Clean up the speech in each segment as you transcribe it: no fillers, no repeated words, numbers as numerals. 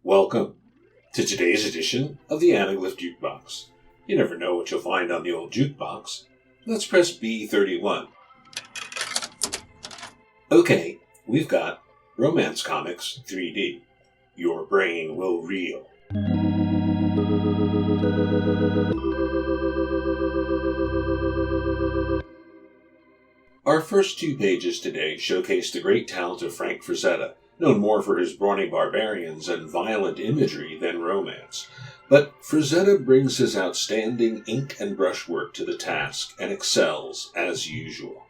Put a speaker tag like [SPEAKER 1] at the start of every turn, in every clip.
[SPEAKER 1] Welcome to today's edition of the Anaglyph Jukebox. You never know what you'll find on the old jukebox. Let's press B31. Okay, we've got Romance Comics 3D. Your brain will reel. Our first two pages today showcase the great talent of Frank Frazetta, known more for his brawny barbarians and violent imagery than romance. But Frazetta brings his outstanding ink and brushwork to the task and excels as usual.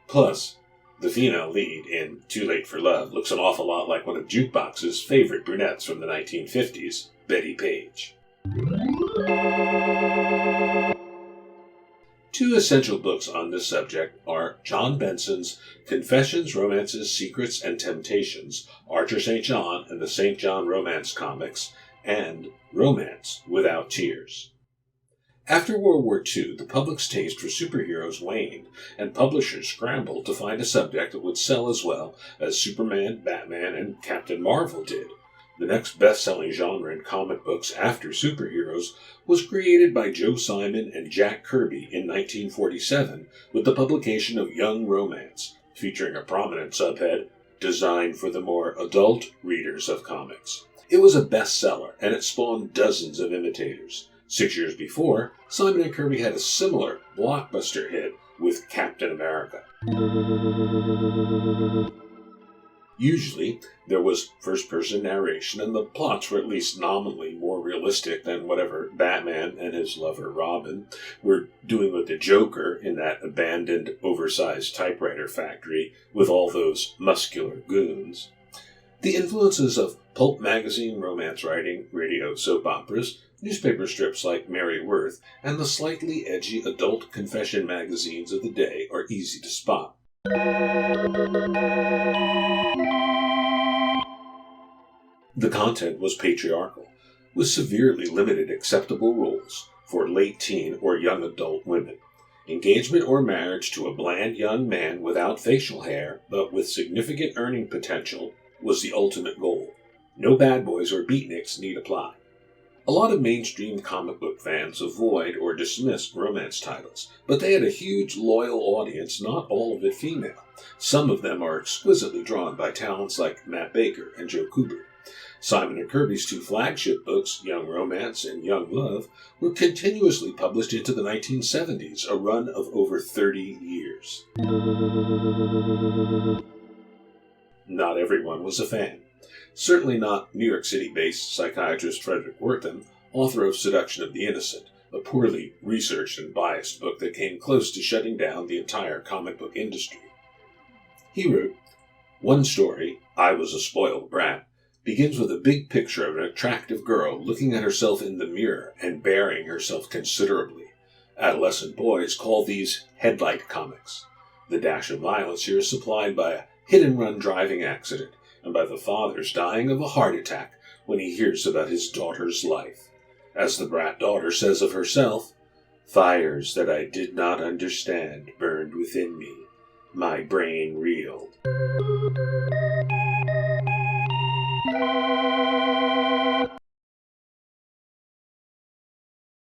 [SPEAKER 1] Plus, the female lead in Too Late for Love looks an awful lot like one of Jukebox's favorite brunettes from the 1950s, Betty Page. Two essential books on this subject are John Benson's Confessions, Romances, Secrets, and Temptations, Archer St. John and the St. John Romance Comics, and Romance Without Tears. After World War II, the public's taste for superheroes waned, and publishers scrambled to find a subject that would sell as well as Superman, Batman, and Captain Marvel did. The next best-selling genre in comic books after superheroes was created by Joe Simon and Jack Kirby in 1947 with the publication of Young Romance, featuring a prominent subhead, designed for the more adult readers of comics. It was a bestseller, and it spawned dozens of imitators. 6 years before, Simon and Kirby had a similar blockbuster hit with Captain America. Usually, there was first-person narration, and the plots were at least nominally more realistic than whatever Batman and his lover Robin were doing with the Joker in that abandoned, oversized typewriter factory with all those muscular goons. The influences of pulp magazine romance writing, radio soap operas, newspaper strips like Mary Worth, and the slightly edgy adult confession magazines of the day are easy to spot. The content was patriarchal, with severely limited acceptable roles for late-teen or young adult women. Engagement or marriage to a bland young man without facial hair, but with significant earning potential, was the ultimate goal. No bad boys or beatniks need apply. A lot of mainstream comic book fans avoid or dismiss romance titles, but they had a huge, loyal audience, not all of it female. Some of them are exquisitely drawn by talents like Matt Baker and Joe Kubert. Simon and Kirby's two flagship books, Young Romance and Young Love, were continuously published into the 1970s, a run of over 30 years. Not everyone was a fan. Certainly not New York City-based psychiatrist Frederick Wortham, author of Seduction of the Innocent, a poorly researched and biased book that came close to shutting down the entire comic book industry. He wrote, "One story, I Was a Spoiled Brat, begins with a big picture of an attractive girl looking at herself in the mirror and burying herself considerably. Adolescent boys call these headlight comics. The dash of violence here is supplied by a hit-and-run driving accident, and by the father's dying of a heart attack when he hears about his daughter's life. As the brat daughter says of herself, 'Fires that I did not understand burned within me. My brain reeled.'"